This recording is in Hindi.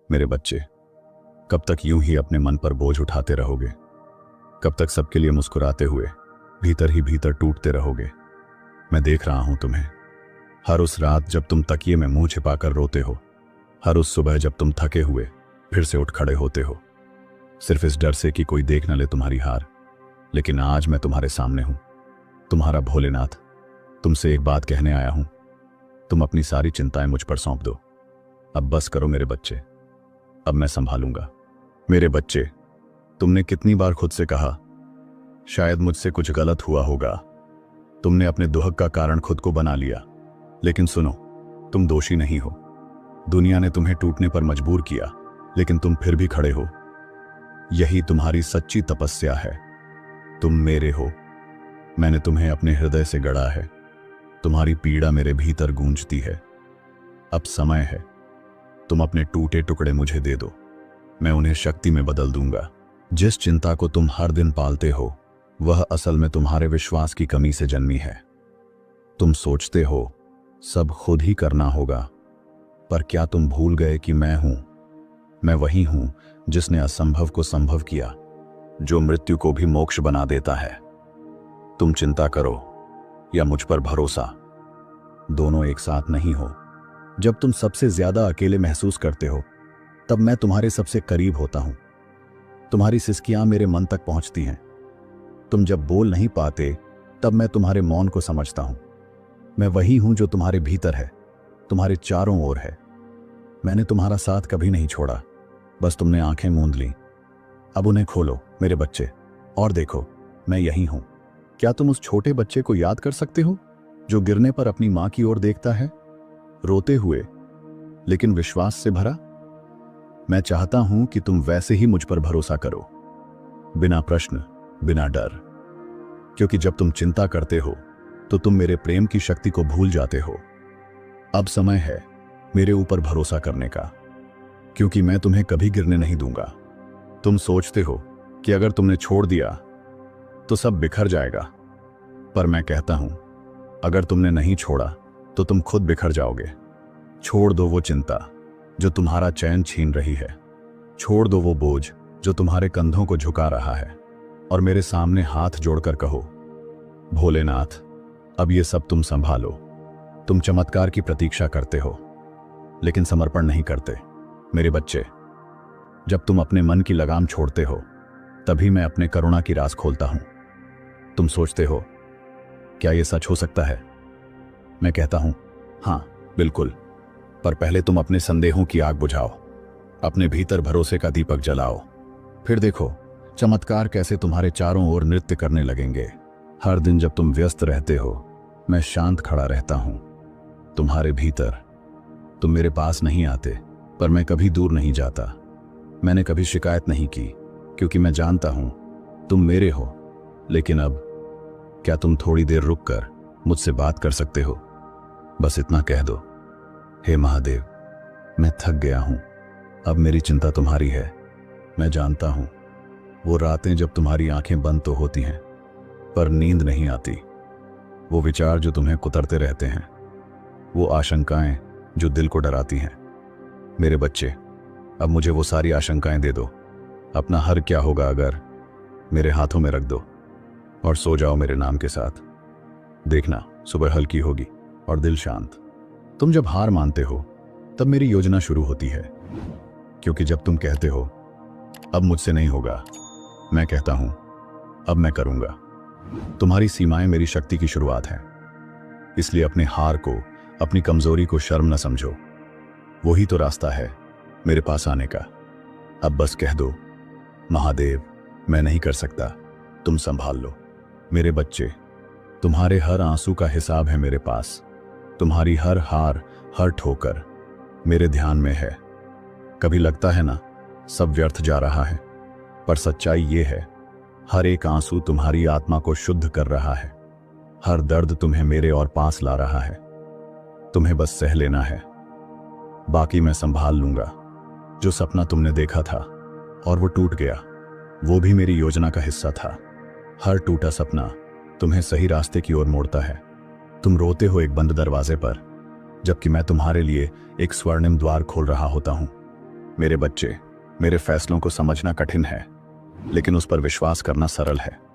मेरे बच्चे, कब तक यूं ही अपने मन पर बोझ उठाते रहोगे? कब तक सबके लिए मुस्कुराते हुए भीतर ही भीतर टूटते रहोगे? मैं देख रहा हूं तुम्हें। हर उस रात जब तुम तकिए में मुंह छिपाकर रोते हो, हर उस सुबह जब तुम थके हुए फिर से उठ खड़े होते हो, सिर्फ इस डर से कि कोई देख न ले तुम्हारी हार। लेकिन आज मैं तुम्हारे सामने हूं, तुम्हारा भोलेनाथ। तुमसे एक बात कहने आया हूं। तुम अपनी सारी चिंताएं मुझ पर सौंप दो। अब बस करो मेरे बच्चे, अब मैं संभालूंगा। मेरे बच्चे, तुमने कितनी बार खुद से कहा, शायद मुझसे कुछ गलत हुआ होगा। तुमने अपने दुहक का कारण खुद को बना लिया। लेकिन सुनो, तुम दोषी नहीं हो। दुनिया ने तुम्हें टूटने पर मजबूर किया, लेकिन तुम फिर भी खड़े हो। यही तुम्हारी सच्ची तपस्या है। तुम मेरे हो। मैंने तुम्हें अपने हृदय से गढ़ा है। तुम्हारी पीड़ा मेरे भीतर गूंजती है। अब समय है, तुम अपने टूटे टुकड़े मुझे दे दो। मैं उन्हें शक्ति में बदल दूंगा। जिस चिंता को तुम हर दिन पालते हो, वह असल में तुम्हारे विश्वास की कमी से जन्मी है। तुम सोचते हो सब खुद ही करना होगा, पर क्या तुम भूल गए कि मैं हूं? मैं वही हूं जिसने असंभव को संभव किया, जो मृत्यु को भी मोक्ष बना देता है। तुम चिंता करो या मुझ पर भरोसा, दोनों एक साथ नहीं हो। जब तुम सबसे ज्यादा अकेले महसूस करते हो, तब मैं तुम्हारे सबसे करीब होता हूं। तुम्हारी सिसकियां मेरे मन तक पहुंचती हैं। तुम जब बोल नहीं पाते, तब मैं तुम्हारे मौन को समझता हूं। मैं वही हूं जो तुम्हारे भीतर है, तुम्हारे चारों ओर है। मैंने तुम्हारा साथ कभी नहीं छोड़ा, बस तुमने आंखें मूंद ली। अब उन्हें खोलो मेरे बच्चे, और देखो, मैं यही हूं। क्या तुम उस छोटे बच्चे को याद कर सकते हो जो गिरने पर अपनी मां की ओर देखता है, रोते हुए लेकिन विश्वास से भरा? मैं चाहता हूं कि तुम वैसे ही मुझ पर भरोसा करो, बिना प्रश्न, बिना डर। क्योंकि जब तुम चिंता करते हो तो तुम मेरे प्रेम की शक्ति को भूल जाते हो। अब समय है मेरे ऊपर भरोसा करने का, क्योंकि मैं तुम्हें कभी गिरने नहीं दूंगा। तुम सोचते हो कि अगर तुमने छोड़ दिया तो सब बिखर जाएगा, पर मैं कहता हूं, अगर तुमने नहीं छोड़ा तो तुम खुद बिखर जाओगे। छोड़ दो वो चिंता जो तुम्हारा चैन छीन रही है। छोड़ दो वो बोझ जो तुम्हारे कंधों को झुका रहा है, और मेरे सामने हाथ जोड़कर कहो, भोलेनाथ, अब ये सब तुम संभालो। तुम चमत्कार की प्रतीक्षा करते हो, लेकिन समर्पण नहीं करते। मेरे बच्चे, जब तुम अपने मन की लगाम छोड़ते हो, तभी मैं अपने करुणा की राज खोलता हूं। तुम सोचते हो, क्या यह सच हो सकता है? मैं कहता हूं, हां, बिल्कुल। पर पहले तुम अपने संदेहों की आग बुझाओ, अपने भीतर भरोसे का दीपक जलाओ। फिर देखो चमत्कार कैसे तुम्हारे चारों ओर नृत्य करने लगेंगे। हर दिन जब तुम व्यस्त रहते हो, मैं शांत खड़ा रहता हूं तुम्हारे भीतर। तुम मेरे पास नहीं आते, पर मैं कभी दूर नहीं जाता। मैंने कभी शिकायत नहीं की, क्योंकि मैं जानता हूं तुम मेरे हो। लेकिन अब क्या तुम थोड़ी देर रुककर मुझसे बात कर सकते हो? बस इतना कह दो, हे महादेव, मैं थक गया हूं, अब मेरी चिंता तुम्हारी है। मैं जानता हूं वो रातें जब तुम्हारी आंखें बंद तो होती हैं, पर नींद नहीं आती। वो विचार जो तुम्हें कुतरते रहते हैं, वो आशंकाएं जो दिल को डराती हैं। मेरे बच्चे, अब मुझे वो सारी आशंकाएं दे दो। अपना हर क्या होगा अगर मेरे हाथों में रख दो, और सो जाओ मेरे नाम के साथ। देखना, सुबह हल्की होगी और दिल शांत। तुम जब हार मानते हो, तब मेरी योजना शुरू होती है। क्योंकि जब तुम कहते हो अब मुझसे नहीं होगा, मैं कहता हूं अब मैं करूंगा। तुम्हारी सीमाएं मेरी शक्ति की शुरुआत है। इसलिए अपने हार को, अपनी कमजोरी को शर्म न समझो। वही तो रास्ता है मेरे पास आने का। अब बस कह दो, महादेव, मैं नहीं कर सकता, तुम संभाल लो। मेरे बच्चे, तुम्हारे हर आंसू का हिसाब है मेरे पास। तुम्हारी हर हार, हर ठोकर मेरे ध्यान में है। कभी लगता है ना सब व्यर्थ जा रहा है, पर सच्चाई ये है, हर एक आंसू तुम्हारी आत्मा को शुद्ध कर रहा है। हर दर्द तुम्हें मेरे और पास ला रहा है। तुम्हें बस सह लेना है, बाकी मैं संभाल लूंगा। जो सपना तुमने देखा था और वो टूट गया, वो भी मेरी योजना का हिस्सा था। हर टूटा सपना तुम्हें सही रास्ते की ओर मोड़ता है। तुम रोते हो एक बंद दरवाजे पर, जबकि मैं तुम्हारे लिए एक स्वर्णिम द्वार खोल रहा होता हूं। मेरे बच्चे, मेरे फैसलों को समझना कठिन है, लेकिन उस पर विश्वास करना सरल है।